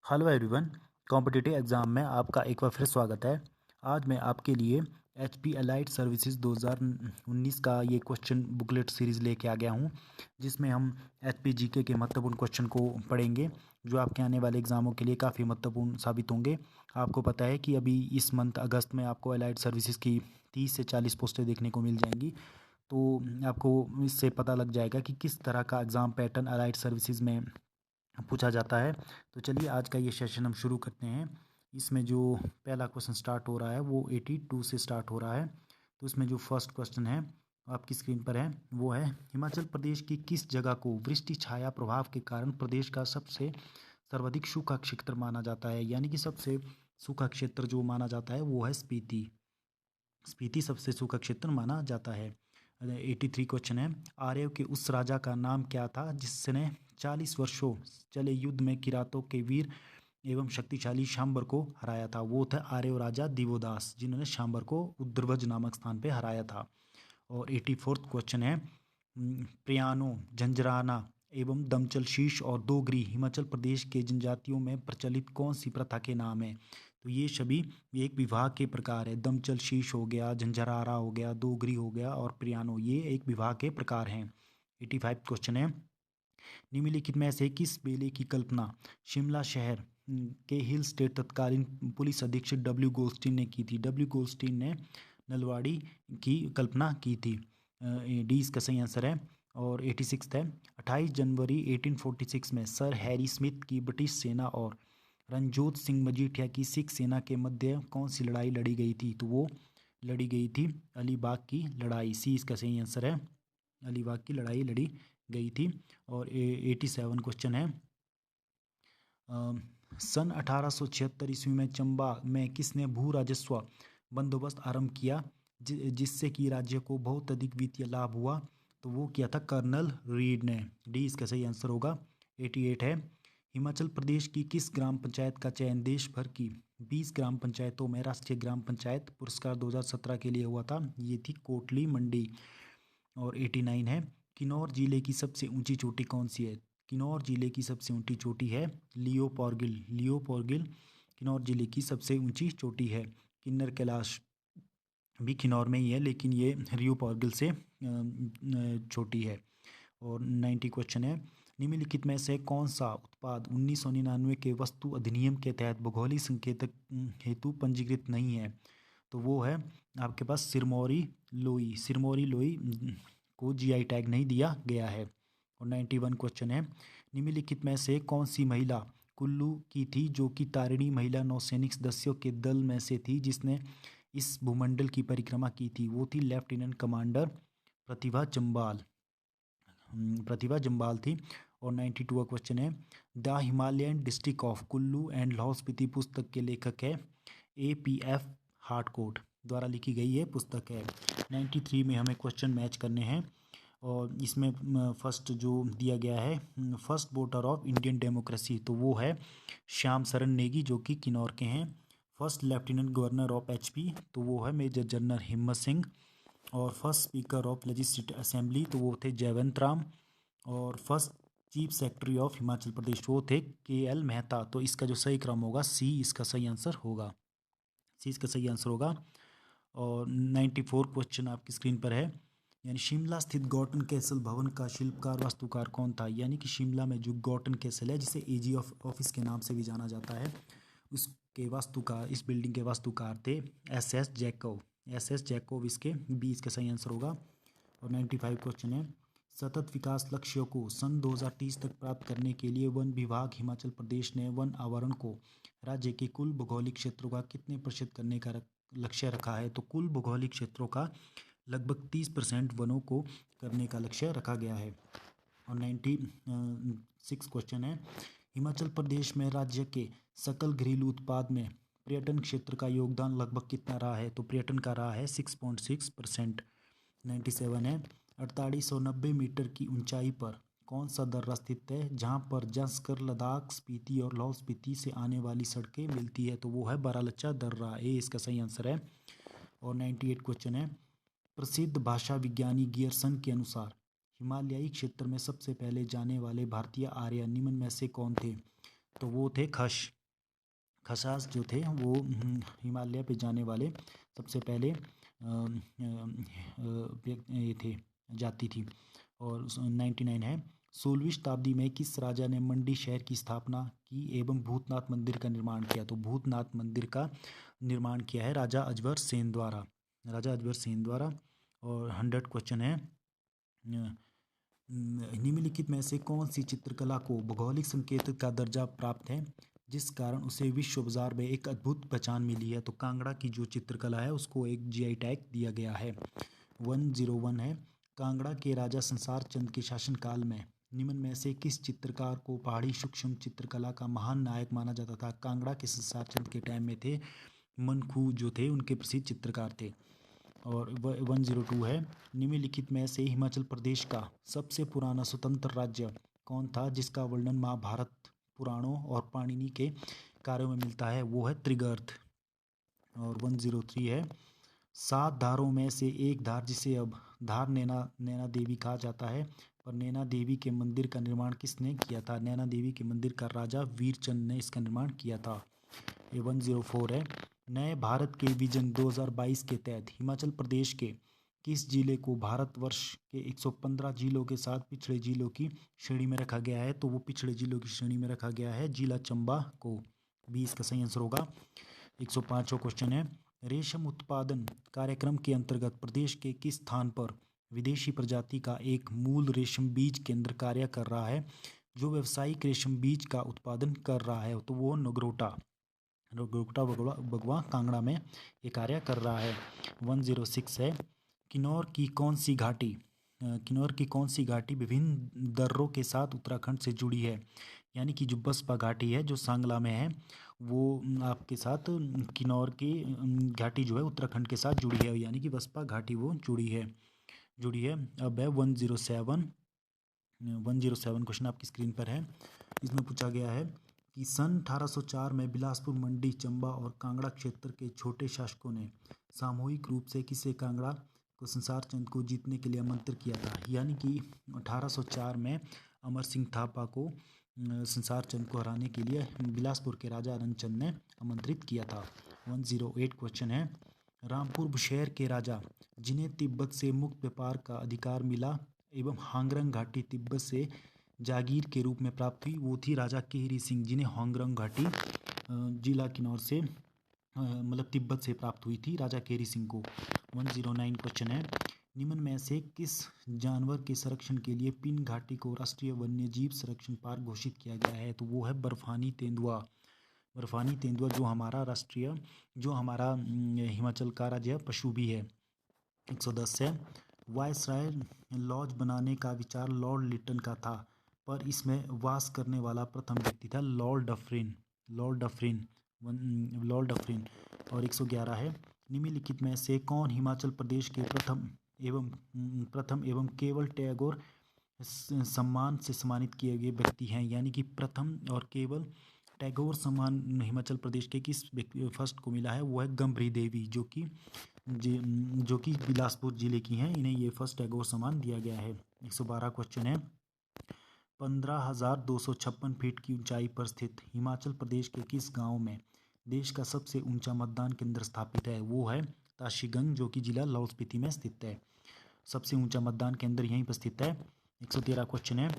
Hello everyone. Competitive exam में आपका एक बार फिर स्वागत है। आज मैं आपके लिए एच पी एलाइड सर्विसेज 2019 का ये क्वेश्चन बुकलेट सीरीज़ लेके आ गया हूँ, जिसमें हम एच पी जी के महत्वपूर्ण क्वेश्चन को पढ़ेंगे, जो आपके आने वाले एग्ज़ामों के लिए काफ़ी महत्वपूर्ण साबित होंगे। आपको पता है कि अभी इस मंथ अगस्त में आपको एलाइड सर्विसेज की 30 से 40 पोस्टें देखने को मिल जाएंगी। तो आपको इससे पता लग जाएगा कि किस तरह का एग्ज़ाम पैटर्न एलाइड सर्विसेज में पूछा जाता है। तो चलिए आज का ये सेशन हम शुरू करते हैं। इसमें जो पहला क्वेश्चन स्टार्ट हो रहा है वो 82 से स्टार्ट हो रहा है। तो इसमें जो फर्स्ट क्वेश्चन है आपकी स्क्रीन पर है, वो है हिमाचल प्रदेश की किस जगह को वृष्टि छाया प्रभाव के कारण प्रदेश का सबसे सर्वाधिक सूखा क्षेत्र माना जाता है। यानी कि सबसे सूखा क्षेत्र जो माना जाता है वो है स्पीति। स्पीति सबसे सूखा क्षेत्र माना जाता है। 83 क्वेश्चन है, आर्यों के उस राजा का नाम क्या था जिसने 40 वर्षों चले युद्ध में किरातों के वीर एवं शक्तिशाली शांबर को हराया था। वो था आर्य राजा दिवोदास, जिन्होंने शांबर को उद्रवज नामक स्थान पे हराया था। और 84th क्वेश्चन है, प्रियानो, झंझराना एवं दमचल शीश और दोगरी हिमाचल प्रदेश के जनजातियों में प्रचलित कौन सी प्रथा के नाम है। तो ये सभी एक विवाह के प्रकार है। दमचल शीश हो गया, झंझरारा हो गया, दोगरी हो गया और प्रियानो, ये एक विवाह के प्रकार हैं। 85 क्वेश्चन है, निम्नलिखित में से किस बेले की कल्पना शिमला शहर के हिल स्टेट तत्कालीन पुलिस अधीक्षक डब्ल्यू गोल्डस्टीन ने की थी। डब्ल्यू गोल्डस्टीन ने नलवाड़ी की कल्पना की थी। डी इसका सही आंसर है। और 86 है, 28 जनवरी 1846 में सर हैरी स्मिथ की ब्रिटिश सेना और रणजोत सिंह मजीठिया की सिख सेना के मध्य कौन सी लड़ाई लड़ी गई थी। तो वो लड़ी गई थी अलीबाग की लड़ाई। सी इसका सही आंसर है, अलीबाग की लड़ाई लड़ी गई थी। और 87 क्वेश्चन है, सन 1876 ईस्वी में चंबा में किसने भू राजस्व बंदोबस्त आरंभ किया जिससे कि राज्य को बहुत अधिक वित्तीय लाभ हुआ। तो वो किया था कर्नल रीड ने। डी इसका सही आंसर होगा। 88 है, हिमाचल प्रदेश की किस ग्राम पंचायत का चयन देश भर की 20 ग्राम पंचायतों में राष्ट्रीय ग्राम पंचायत पुरस्कार 2017 के लिए हुआ था। ये थी कोटली मंडी। और 89 है, किन्नौर जिले की सबसे ऊंची चोटी कौन सी है। किन्नौर जिले की सबसे ऊंची चोटी है लियोपोर्गिल। लियोपोर्गिल किन्नौर जिले की सबसे ऊंची चोटी है। किन्नर कैलाश भी किन्नौर में ही है, लेकिन ये लियोपोर्गिल से छोटी है। और 90 क्वेश्चन है, निम्नलिखित में से कौन सा उत्पाद 1999 के वस्तु अधिनियम के तहत भौगोलिक संकेतक हेतु पंजीकृत नहीं है। तो वो है आपके पास सिरमौरी लोई। सिरमौरी लोई को जीआई टैग नहीं दिया गया है। और 91 क्वेश्चन है, निम्नलिखित में से कौन सी महिला कुल्लू की थी जो कि तारिणी महिला नौसैनिक सदस्यों के दल में से थी जिसने इस भूमंडल की परिक्रमा की थी। वो थी लेफ्टिनेंट कमांडर प्रतिभा जम्बाल। प्रतिभा जम्बाल थी। और 92 क्वेश्चन है, the Himalayan district of Kullu and Lahaul Spiti पुस्तक के लेखक है APF हार्टकोट द्वारा लिखी गई ये पुस्तक है। 93 में हमें क्वेश्चन मैच करने हैं। और इसमें फर्स्ट जो दिया गया है, first voter of Indian democracy, तो वो है श्याम शरण नेगी जो कि किन्नौर के हैं। First lieutenant governor of HP, तो वो है मेजर जनरल हिम्मत सिंह। और first speaker of legislative assembly, तो वो थे जयवंत राम। और first chief secretary of Himachal Pradesh वो थे KL मेहता। तो इसका जो सही क्रम होगा C इसका सही आंसर होगा। C इसका सही आंसर होगा। और 94 क्वेश्चन आपकी स्क्रीन पर है, यानी शिमला स्थित गॉर्टन कैसल भवन का शिल्पकार वास्तुकार कौन था। यानी कि शिमला में जो गॉर्टन कैसल है, जिसे AG ऑफिस के नाम से भी जाना जाता है, उसके वास्तुकार, इस बिल्डिंग के वास्तुकार थे SS जैकोव। SS जैकोव इसके B इसका सही आंसर होगा। और 95 क्वेश्चन है, सतत विकास लक्ष्यों को सन 2030 तक प्राप्त करने के लिए वन विभाग हिमाचल प्रदेश ने वन आवरण को राज्य के कुल भौगोलिक क्षेत्रों का कितने प्रतिशत करने का लक्ष्य रखा है। तो कुल भौगोलिक क्षेत्रों का लगभग 30% वनों को करने का लक्ष्य रखा गया है। और 96 क्वेश्चन है, हिमाचल प्रदेश में राज्य के सकल घरेलू उत्पाद में पर्यटन क्षेत्र का योगदान लगभग कितना रहा है। तो पर्यटन का रहा है 6.6%। 97 है, 4890 मीटर की ऊंचाई पर कौन सा दर्रा स्थित है जहां पर जंस्कर, लद्दाख, स्पीति और लाहौल स्पीति से आने वाली सड़कें मिलती है। तो वो है बारालचा दर्रा। ए इसका सही आंसर है। और 98 क्वेश्चन है, प्रसिद्ध भाषा विज्ञानी गियरसन के अनुसार हिमालयी क्षेत्र में सबसे पहले जाने वाले भारतीय आर्य निम्न में से कौन थे। तो वो थे खसास जो थे वो हिमालय पे जाने वाले सबसे पहले ये थे जाति थी। और 99 है, 16वीं शताब्दी में किस राजा ने मंडी शहर की स्थापना की एवं भूतनाथ मंदिर का निर्माण किया? तो भूतनाथ मंदिर का निर्माण किया है राजा अजबर सेन द्वारा। और 100 क्वेश्चन है, निम्नलिखित में से कौन सी चित्रकला को भौगोलिक संकेत का दर्जा प्राप्त है जिस कारण उसे विश्व बाजार में एक अद्भुत पहचान मिली है? तो कांगड़ा की जो चित्रकला है उसको एक जीआई टैग दिया गया है। 101 है, कांगड़ा के राजा संसार चंद के शासनकाल में निम्न में से किस चित्रकार को पहाड़ी सूक्ष्म चित्रकला का महान नायक माना जाता था? कांगड़ा के संसार चंद के टाइम में थे मनखू जो थे उनके प्रसिद्ध चित्रकार थे। और 102 है, निम्नलिखित में से हिमाचल प्रदेश का सबसे पुराना स्वतंत्र राज्य कौन था जिसका वर्णन महाभारत पुराणों और पाणिनि के कार्यों में मिलता है? वो है त्रिगर्त। और 103 है, 7 धारों में से एक धार जिसे अब धार नैना देवी कहा जाता है, पर नैना देवी के मंदिर का निर्माण किसने किया था? नैना देवी के मंदिर का राजा वीरचंद ने इसका निर्माण किया था। ये 104 है, नए भारत के विजन 2022 के तहत हिमाचल प्रदेश के किस जिले को भारतवर्ष के 115 जिलों के साथ पिछड़े जिलों की श्रेणी में रखा गया है? तो वो पिछड़े जिलों की श्रेणी में रखा गया है जिला चंबा को। 20 का सही आंसर होगा। 105वां क्वेश्चन है, रेशम उत्पादन कार्यक्रम के अंतर्गत प्रदेश के किस स्थान पर विदेशी प्रजाति का एक मूल रेशम बीज केंद्र कार्य कर रहा है जो व्यावसायिक रेशम बीज का उत्पादन कर रहा है? तो वो नगरोटा बगवा कांगड़ा में ये कार्य कर रहा है। 106 है, किन्नौर की कौन सी घाटी विभिन्न दर्रों के साथ उत्तराखंड से जुड़ी है? यानी कि जो बसपा घाटी है जो सांगला में है वो आपके साथ किन्नौर की घाटी जो है उत्तराखंड के साथ जुड़ी है, यानी कि बसपा घाटी वो जुड़ी है। अब है 107 क्वेश्चन आपकी स्क्रीन पर है। इसमें पूछा गया है कि सन 1804 में बिलासपुर, मंडी, चंबा और कांगड़ा क्षेत्र के छोटे शासकों ने सामूहिक रूप से किसे कांगड़ा को संसार चंद को जीतने के लिए आमंत्रित किया था? यानी कि 1804 में अमर सिंह थापा को संसार चंद को हराने के लिए बिलासपुर के राजा रनचंद ने आमंत्रित किया था। 108 क्वेश्चन है, रामपुर बुशहर के राजा जिन्हें तिब्बत से मुक्त व्यापार का अधिकार मिला एवं हांगरंग घाटी तिब्बत से जागीर के रूप में प्राप्त हुई, वो थी राजा केहरी सिंह जिन्हें हांगरंग घाटी जिला किन्नौर से मतलब तिब्बत से प्राप्त हुई थी राजा केहरी सिंह को। 109 क्वेश्चन है, निम्न में से किस जानवर के संरक्षण के लिए पिन घाटी को राष्ट्रीय वन्यजीव संरक्षण पार्क घोषित किया गया है? तो वो है बर्फानी तेंदुआ जो हमारा हिमाचल का राज्य पशु भी है। 110 है, वायसराय लॉज बनाने का विचार लॉर्ड लिटन का था पर इसमें वास करने वाला प्रथम व्यक्ति था लॉर्ड डफरिन। और 111 है, निम्नलिखित में से कौन हिमाचल प्रदेश के प्रथम एवं केवल टैगोर सम्मान से सम्मानित किए गए व्यक्ति हैं? यानी कि प्रथम और केवल टैगोर सम्मान हिमाचल प्रदेश के किस फर्स्ट को मिला है? वो है गंभरी देवी जो कि बिलासपुर जिले की हैं, इन्हें ये फर्स्ट टैगोर सम्मान दिया गया है। 112 क्वेश्चन है, 15,256 फीट की ऊंचाई पर स्थित हिमाचल प्रदेश के किस गांव में देश का सबसे ऊंचा मतदान केंद्र स्थापित है? वो है ताशीगंज जो कि जिला लाहौल स्पीति में स्थित है। सबसे ऊंचा मतदान केंद्र यहीं पर स्थित है। 113 क्वेश्चन है,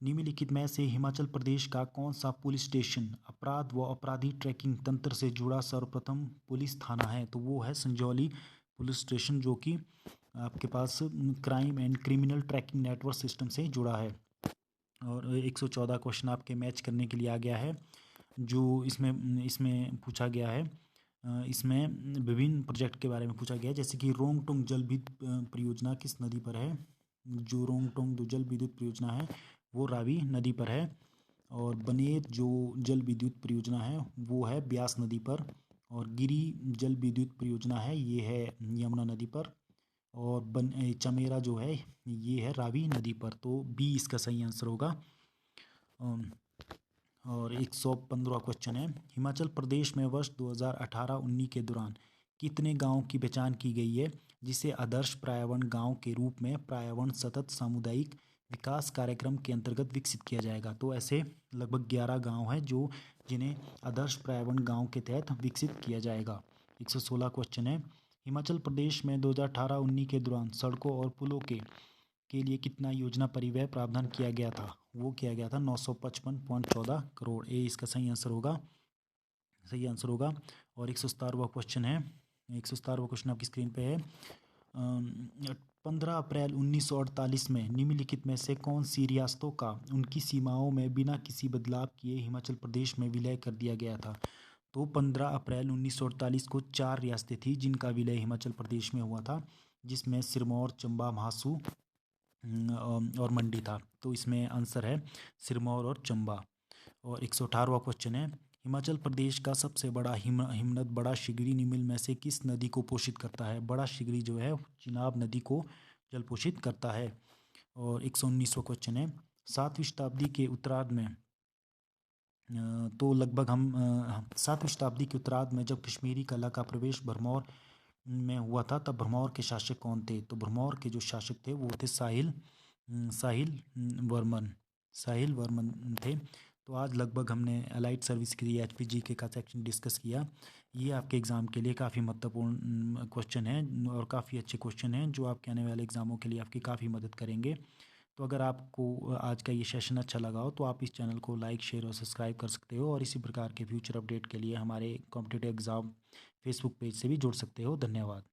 निम्नलिखित में से हिमाचल प्रदेश का कौन सा पुलिस स्टेशन अपराध व अपराधी ट्रैकिंग तंत्र से जुड़ा सर्वप्रथम पुलिस थाना है? तो वो है संजौली पुलिस स्टेशन जो कि आपके पास crime and criminal tracking network system से जुड़ा है। और 114 क्वेश्चन आपके मैच करने के लिए आ गया है जो इसमें पूछा गया है। इसमें विभिन्न प्रोजेक्ट के बारे में पूछा गया है, जैसे कि रोंगटोंग जल विद्युत परियोजना किस नदी पर है? जो रोंगटोंग जो जल विद्युत परियोजना है वो रावी नदी पर है। और बनेर जो जल विद्युत परियोजना है वो है ब्यास नदी पर। और गिरी जल विद्युत परियोजना है ये है यमुना नदी पर। और चमेरा जो है ये है रावी नदी पर। तो बी इसका सही आंसर होगा। और 115 क्वेश्चन है, हिमाचल प्रदेश में वर्ष 2018-19 के दौरान कितने गांवों की पहचान की गई है जिसे आदर्श पर्यावरण गांव के रूप में पर्यावरण सतत सामुदायिक विकास कार्यक्रम के अंतर्गत विकसित किया जाएगा। तो ऐसे लगभग 11 गांव हैं जो जिन्हें आदर्श पर्यावरण गांव के तहत विकसित किया जाएगा। 116 क्वेश्चन है, हिमाचल प्रदेश में 2018-19 के दौरान सड़कों और पुलों के लिए कितना योजना परिव्यय प्रावधान किया गया था? वो किया गया था 955.14 करोड़। ए इसका सही आंसर होगा। और 117वां क्वेश्चन है, 117वां क्वेश्चन आपकी स्क्रीन पे है। 15 अप्रैल 1948 में निम्नलिखित में से कौन सी रियासतों का उनकी सीमाओं में बिना किसी बदलाव किए हिमाचल प्रदेश में विलय कर दिया गया था? तो 15 अप्रैल 1948 को 4 रियासतें थी जिनका विलय हिमाचल प्रदेश में हुआ था, जिसमें सिरमौर, चंबा, म्हासू और मंडी था। तो इसमें आंसर है सिरमौर और चंबा। और 118वां क्वेश्चन है, हिमाचल प्रदेश का सबसे बड़ा हिमनद बड़ा शिगरी निम्न में से किस नदी को पोषित करता है? बड़ा शिगरी जो है चिनाब नदी को जल पोषित करता है। और 119वां क्वेश्चन है, 7वीं शताब्दी के उत्तरार्ध में तो लगभग हम 7वीं शताब्दी के उत्तरार्ध में जब कश्मीरी कला का प्रवेश भरमौर में हुआ था तब भरमौर के शासक कौन थे? तो भरमौर के जो शासक थे वो थे साहिल वर्मन थे। तो आज लगभग हमने अलाइड सर्विस के लिए HPG का सेक्शन डिस्कस किया। ये आपके एग्ज़ाम के लिए काफ़ी महत्वपूर्ण क्वेश्चन हैं और काफ़ी अच्छे क्वेश्चन हैं जो आपके आने वाले एग्ज़ामों के लिए आपकी काफ़ी मदद करेंगे। तो अगर आपको आज का ये सेशन अच्छा लगा हो तो आप इस चैनल को लाइक, शेयर और सब्सक्राइब कर सकते हो और इसी प्रकार के फ्यूचर अपडेट के लिए हमारे कॉम्पिटिटिव एग्ज़ाम फेसबुक पेज से भी जुड़ सकते हो। धन्यवाद।